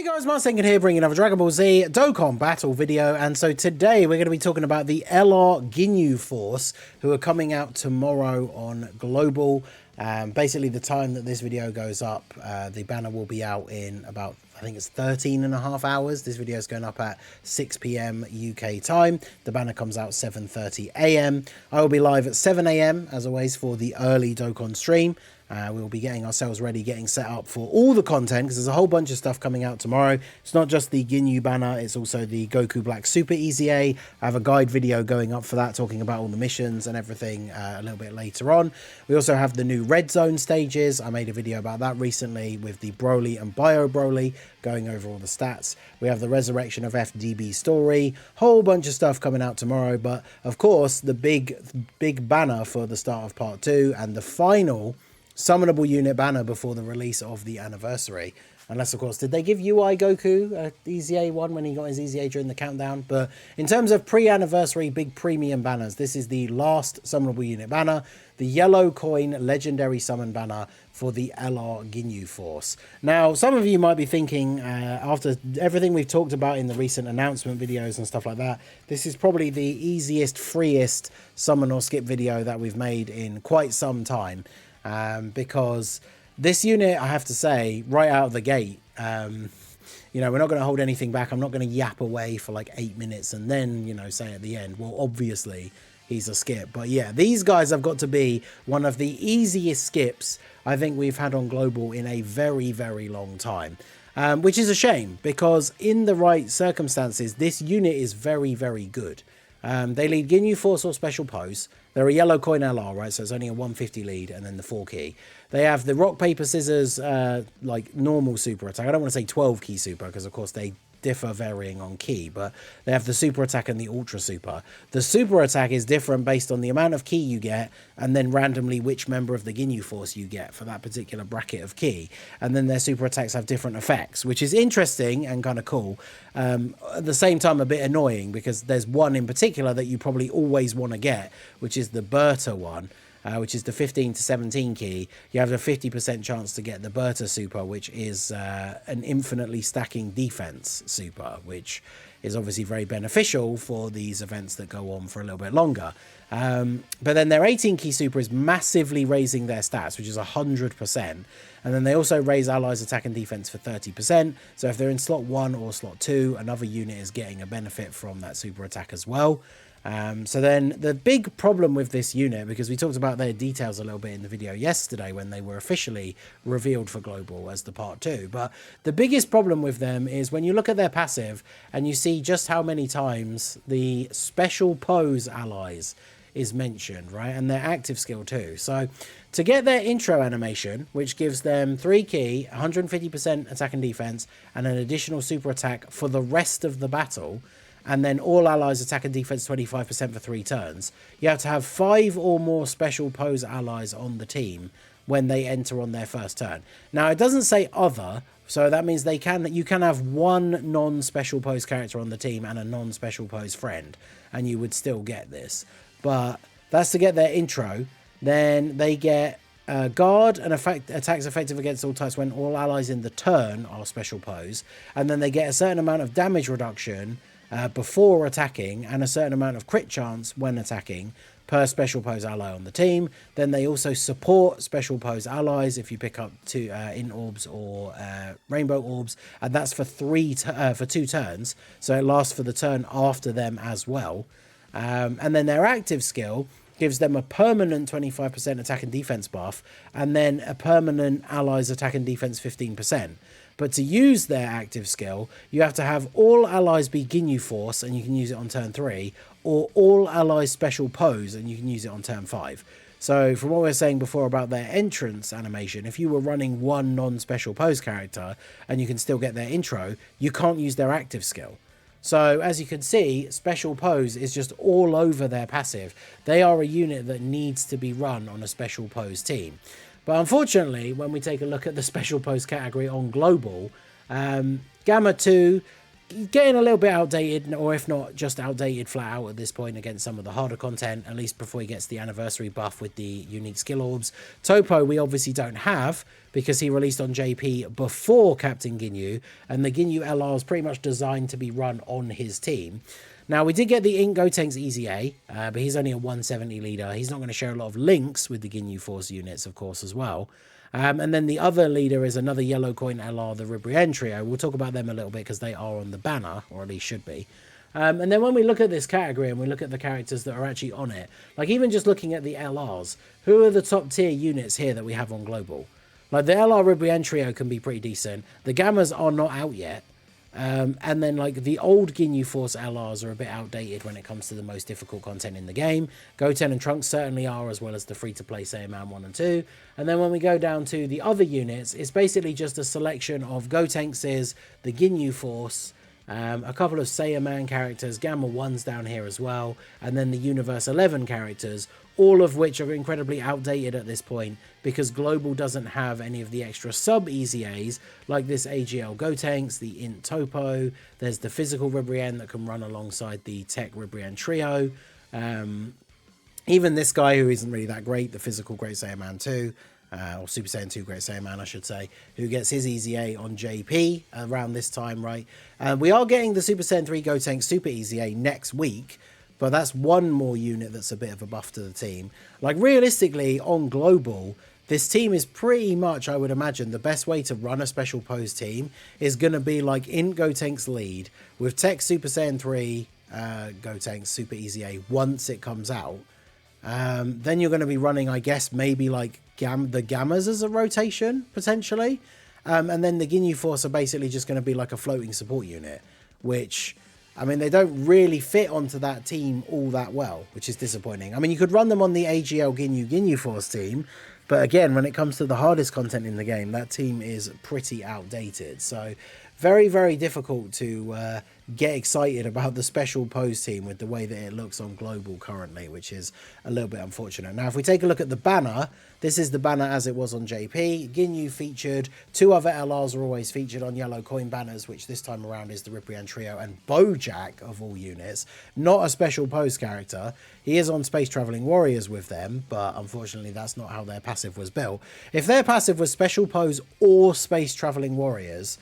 Hey guys, Marsenkin here, bringing another Dragon Ball Z Dokkan battle video, and so today we're going to be talking about the LR Ginyu Force, who are coming out tomorrow on Global. Basically, the time that this video goes up, the banner will be out in about, I think it's 13.5 hours. This video is going up at 6 PM UK time. The banner comes out 7:30 AM. I will be live at 7 AM, as always, for the early Dokkan stream. We'll be getting ourselves ready, getting set up for all the content, because there's a whole bunch of stuff coming out tomorrow. It's not just the Ginyu banner, it's also the Goku Black Super EZA. I have a guide video going up for that, talking about all the missions and everything a little bit later on. We also have the new Red Zone stages. I made a video about that recently with the Broly and Bio Broly, going over all the stats. We have the Resurrection of FDB story, whole bunch of stuff coming out tomorrow. But of course, the big banner for the start of part 2 and the final summonable unit banner before the release of the anniversary. Unless, of course, did they give UI Goku EZA one when he got his EZA during the countdown? But in terms of pre-anniversary big premium banners, this is the last summonable unit banner, the yellow coin legendary summon banner for the LR Ginyu Force. Now, some of you might be thinking, after everything we've talked about in the recent announcement videos and stuff like that, this is probably the easiest, freest summon or skip video that we've made in quite some time. Because this unit, I have to say, right out of the gate, you know, we're not going to hold anything back. I'm not going to yap away for like 8 minutes and then, you know, say at the end, well, obviously he's a skip. But yeah, these guys have got to be one of the easiest skips I think we've had on Global in a very, very long time. Which is a shame, because in the right circumstances, this unit is very, very good. They lead Ginyu Force or Special Pose. They're a yellow coin LR, right? So it's only a 150 lead, and then the 4 key. They have the rock, paper, scissors, like normal super attack. I don't want to say 12 key super, because of course they differ varying on key, but they have the super attack and the ultra super. The super attack is different based on the amount of key you get, and then randomly which member of the Ginyu Force you get for that particular bracket of key. And then their super attacks have different effects, which is interesting and kind of cool. At the same time, a bit annoying, because there's one in particular that you probably always want to get, which is the Berta one. Which is the 15 to 17 key. You have a 50% chance to get the Berta super, which is an infinitely stacking defense super, which is obviously very beneficial for these events that go on for a little bit longer. But then their 18 key super is massively raising their stats, which is 100%. And then they also raise allies attack and defense for 30%. So if they're in slot 1 or slot 2, another unit is getting a benefit from that super attack as well. So then the big problem with this unit, because we talked about their details a little bit in the video yesterday when they were officially revealed for Global as the part 2, but the biggest problem with them is when you look at their passive and you see just how many times the special pose allies is mentioned, right? And their active skill too. So to get their intro animation, which gives them 3 key, 150% attack and defense, and an additional super attack for the rest of the battle, and then all allies attack and defense 25% for 3 turns, you have to have 5 or more special pose allies on the team when they enter on their first turn. Now, it doesn't say other, so that means you can have one non-special pose character on the team and a non-special pose friend, and you would still get this. But that's to get their intro. Then they get guard and attacks effective against all types when all allies in the turn are special pose, and then they get a certain amount of damage reduction before attacking, and a certain amount of crit chance when attacking per special pose ally on the team. Then they also support special pose allies if you pick up 2 int orbs or rainbow orbs, and that's for 2 turns, so it lasts for the turn after them as well. And then their active skill gives them a permanent 25% attack and defense buff, and then a permanent allies attack and defense 15%. But to use their active skill, you have to have all allies be Ginyu Force, and you can use it on turn 3, or all allies special pose, and you can use it on turn 5. So from what we were saying before about their entrance animation, if you were running one non-special pose character and you can still get their intro, you can't use their active skill. So as you can see, special pose is just all over their passive. They are a unit that needs to be run on a special pose team. But unfortunately, when we take a look at the special pose category on Global, Gamma 2 getting a little bit outdated, or if not just outdated flat out at this point against some of the harder content, at least before he gets the anniversary buff with the unique skill orbs. Topo we obviously don't have because he released on JP before Captain Ginyu, and the Ginyu LR is pretty much designed to be run on his team. Now, we did get the Ink Gotenks Easy A, but he's only a 170 leader. He's not going to share a lot of links with the Ginyu Force units, of course, as well. And then the other leader is another yellow coin LR, the Ribrienne Trio. We'll talk about them a little bit because they are on the banner, or at least should be. And then when we look at this category and we look at the characters that are actually on it, like even just looking at the LRs, who are the top tier units here that we have on Global? Like the LR Ribrienne Trio can be pretty decent. The Gammas are not out yet. And then like the old Ginyu Force LRs are a bit outdated when it comes to the most difficult content in the game. Goten and Trunks certainly are, as well as the free-to-play Saiyaman 1 and 2. And then when we go down to the other units, it's basically just a selection of Gotenks, the Ginyu Force, a couple of Saiyaman characters, Gamma 1s down here as well, and then the Universe 11 characters, all of which are incredibly outdated at this point because Global doesn't have any of the extra sub-Easy A's like this AGL Gotenks, the Int Topo, there's the physical Ribrienne that can run alongside the Tech Ribrienne Trio, even this guy who isn't really that great, the physical Great Saiyaman 2, or Super Saiyan 2 Great Saiyaman, I should say, who gets his Easy A on JP around this time, right? We are getting the Super Saiyan 3 Gotenks Super Easy A next week, but that's one more unit that's a bit of a buff to the team. Like, realistically, on Global, this team is pretty much, I would imagine, the best way to run a special pose team is going to be like in Gotenks lead with Tech Super Saiyan 3 Gotenks Super Easy A once it comes out. Then you're going to be running, I guess, maybe like the Gammas as a rotation, potentially. And then the Ginyu Force are basically just going to be like a floating support unit, which, I mean, they don't really fit onto that team all that well, which is disappointing. I mean, you could run them on the AGL Ginyu Force team, but again, when it comes to the hardest content in the game, that team is pretty outdated. So very, very difficult to get excited about the special pose team with the way that it looks on Global currently, which is a little bit unfortunate. Now, if we take a look at the banner, this is the banner as it was on JP. Ginyu featured. Two other LRs are always featured on yellow coin banners, which this time around is the Ribrienne Trio and Bojack of all units. Not a special pose character. He is on Space Traveling Warriors with them, but unfortunately that's not how their passive was built. If their passive was special pose or Space Traveling Warriors,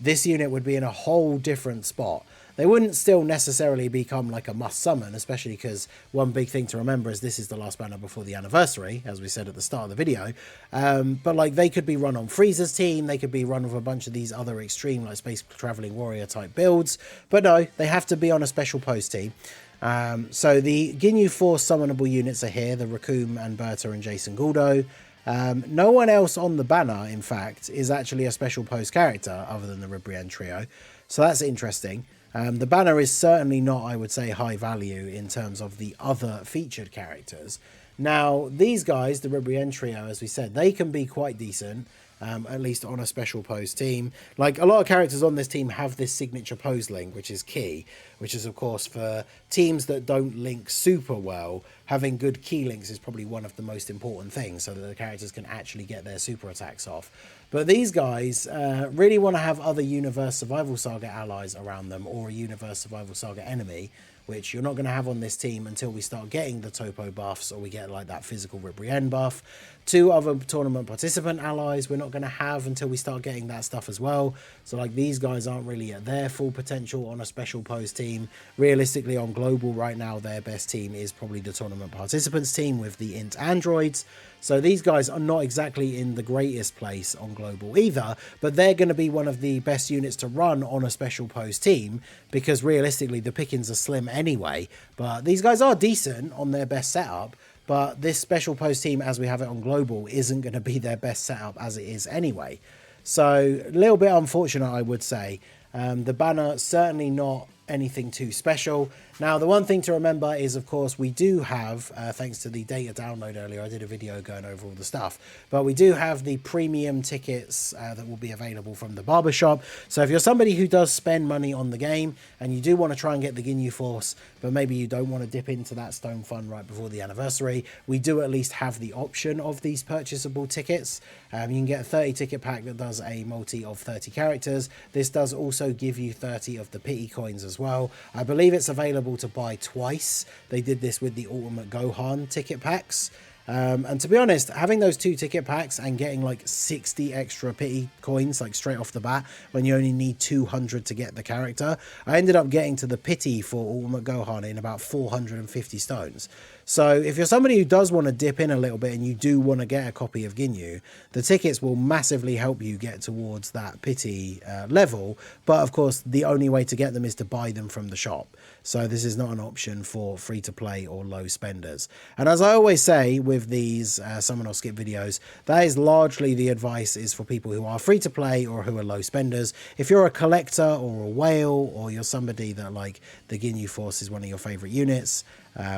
this unit would be in a whole different spot. They wouldn't still necessarily become like a must summon, especially because one big thing to remember is this is the last banner before the anniversary, as we said at the start of the video. But like they could be run on Frieza's team, they could be run with a bunch of these other extreme like Space Traveling Warrior type builds. But no, they have to be on a special pose team. So the Ginyu Force summonable units are here, the Raccoon and Berta and Jason Guldo. No one else on the banner, in fact, is actually a special pose character other than the Ribrienne Trio. So that's interesting. The banner is certainly not, I would say, high value in terms of the other featured characters. Now, these guys, the Ribrienne Trio, as we said, they can be quite decent, at least on a special pose team. Like, a lot of characters on this team have this signature pose link, which is key, which is, of course, for teams that don't link super well, having good key links is probably one of the most important things so that the characters can actually get their super attacks off. But these guys really want to have other Universe Survival Saga allies around them or a Universe Survival Saga enemy, which you're not going to have on this team until we start getting the Topo buffs or we get like that physical Ribrienne buff. Two other tournament participant allies we're not going to have until we start getting that stuff as well. So like these guys aren't really at their full potential on a special pose team. Realistically on Global right now their best team is probably the tournament participants team with the Int Androids. So these guys are not exactly in the greatest place on Global either, but they're going to be one of the best units to run on a special pose team because realistically the pickings are slim anyway. But these guys are decent on their best setup, but this special pose team as we have it on Global isn't going to be their best setup as it is anyway. So a little bit unfortunate, I would say. The banner certainly not anything too special. Now, the one thing to remember is, of course, we do have, thanks to the data download earlier, I did a video going over all the stuff, but we do have the premium tickets that will be available from the barbershop. So if you're somebody who does spend money on the game and you do want to try and get the Ginyu Force, but maybe you don't want to dip into that stone fund right before the anniversary, we do at least have the option of these purchasable tickets. You can get a 30 ticket pack that does a multi of 30 characters. This does also give you 30 of the pity coins as well. I believe it's available to buy twice. They did this with the Ultimate Gohan ticket packs. And to be honest, having those 2 ticket packs and getting like 60 extra pity coins like straight off the bat when you only need 200 to get the character, I ended up getting to the pity for Ultimate Gohan in about 450 stones. So if you're somebody who does want to dip in a little bit and you do want to get a copy of Ginyu, the tickets will massively help you get towards that pity level. But of course, the only way to get them is to buy them from the shop. So this is not an option for free to play or low spenders. And as I always say with these summon or skip videos, that is largely the advice is for people who are free to play or who are low spenders. If you're a collector or a whale, or you're somebody that like the Ginyu Force is one of your favorite units,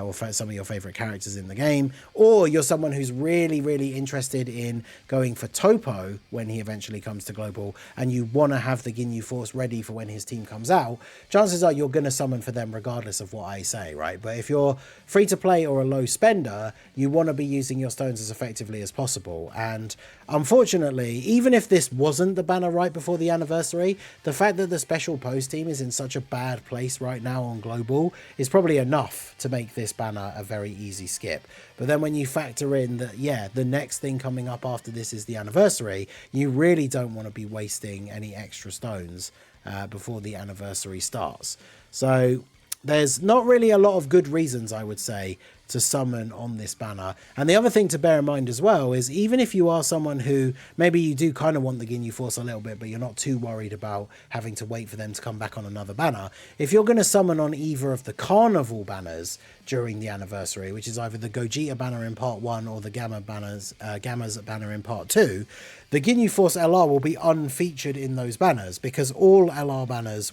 or some of your favorite characters in the game, or you're someone who's really interested in going for Topo when he eventually comes to global and you want to have the Ginyu Force ready for when his team comes out, chances are you're going to summon for them regardless of what I say, right? But if you're free to play or a low spender, you want to be using your stones as effectively as possible. And unfortunately, even if this wasn't the banner right before the anniversary, the fact that the special post team is in such a bad place right now on global is probably enough to make this banner a very easy skip. But then when you factor in that, yeah, the next thing coming up after this is the anniversary, you really don't want to be wasting any extra stones before the anniversary starts. So there's not really a lot of good reasons, I would say, to summon on this banner. And the other thing to bear in mind as well is, even if you are someone who maybe you do kind of want the Ginyu Force a little bit, but you're not too worried about having to wait for them to come back on another banner, if you're going to summon on either of the carnival banners during the anniversary, which is either the Gogeta banner in part 1 or the Gamma's banner in part 2, the Ginyu Force LR will be unfeatured in those banners, because all LR banners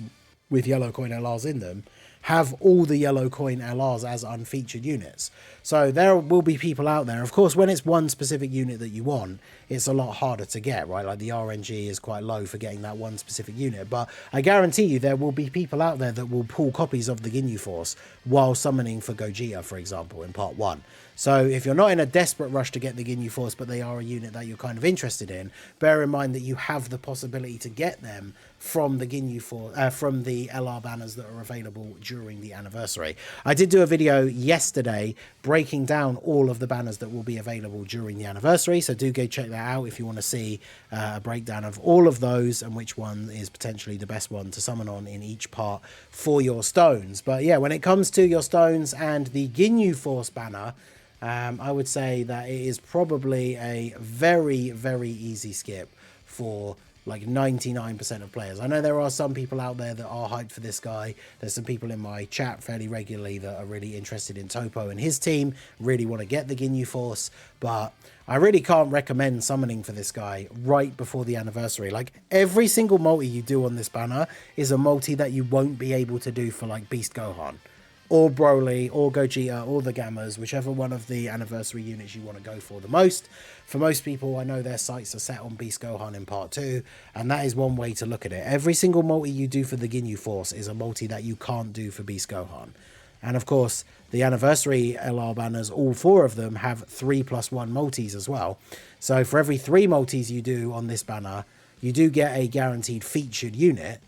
with yellow coin LRs in them have all the yellow coin LRs as unfeatured units. So there will be people out there. Of course, when it's one specific unit that you want, it's a lot harder to get, right? Like the RNG is quite low for getting that one specific unit. But I guarantee you there will be people out there that will pull copies of the Ginyu Force while summoning for Gogeta, for example, in part 1. So if you're not in a desperate rush to get the Ginyu Force, but they are a unit that you're kind of interested in, bear in mind that you have the possibility to get them from the Ginyu Force, from the LR banners that are available during the anniversary. I did do a video yesterday breaking down all of the banners that will be available during the anniversary, so do go check that out if you want to see a breakdown of all of those and which one is potentially the best one to summon on in each part for your stones. But yeah, when it comes to your stones and the Ginyu Force banner, I would say that it is probably a very easy skip for like 99% of players. I know there are some people out there that are hyped for this guy. There's some people in my chat fairly regularly that are really interested in Topo and his team, really want to get the Ginyu Force, but I really can't recommend summoning for this guy right before the anniversary. Like, every single multi you do on this banner is a multi that you won't be able to do for like Beast Gohan, or Broly, or Gogeta, or the Gammas, whichever one of the anniversary units you want to go for the most. For most people, I know their sights are set on Beast Gohan in part 2, and that is one way to look at it. Every single multi you do for the Ginyu Force is a multi that you can't do for Beast Gohan. And of course, the anniversary LR banners, all 4 of them, have 3+1 multis as well. So for every 3 multis you do on this banner, you do get a guaranteed featured unit.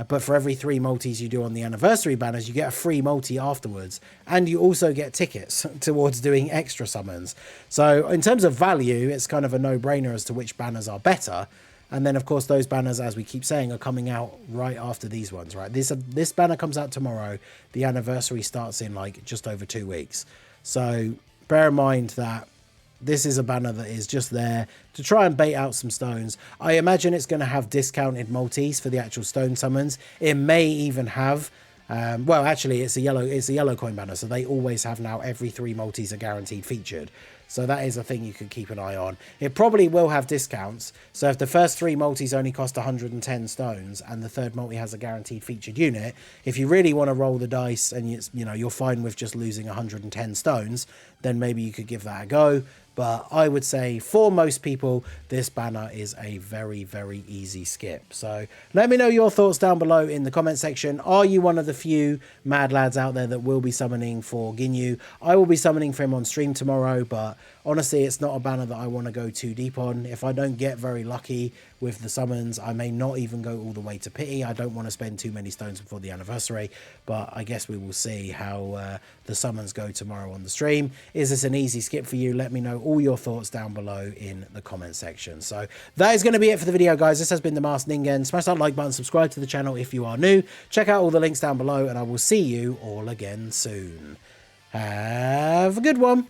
But for every 3 multis you do on the anniversary banners, you get a free multi afterwards. And you also get tickets towards doing extra summons. So in terms of value, it's kind of a no-brainer as to which banners are better. And then, of course, those banners, as we keep saying, are coming out right after these ones, right? This banner comes out tomorrow. The anniversary starts in, like, just over 2 weeks. So bear in mind that this is a banner that is just there to try and bait out some stones. I imagine it's going to have discounted multis for the actual stone summons. It may even have, well, actually, it's a yellow coin banner, so they always have now every 3 multis are guaranteed featured. So that is a thing you could keep an eye on. It probably will have discounts. So if the first 3 multis only cost 110 stones and the third multi has a guaranteed featured unit, if you really want to roll the dice and you're fine with just losing 110 stones, then maybe you could give that a go. But I would say for most people, this banner is a very, very easy skip. So let me know your thoughts down below in the comment section. Are you one of the few mad lads out there that will be summoning for Ginyu? I will be summoning for him on stream tomorrow, but honestly, it's not a banner that I want to go too deep on. If I don't get very lucky with the summons, I may not even go all the way to pity. I don't want to spend too many stones before the anniversary, but I guess we will see how the summons go tomorrow on the stream. Is this an easy skip for you? Let me know all your thoughts down below in the comment section. So that is going to be it for the video, guys. This has been the Masked Ningen. Smash that like button, subscribe to the channel if you are new. Check out all the links down below, and I will see you all again soon. Have a good one.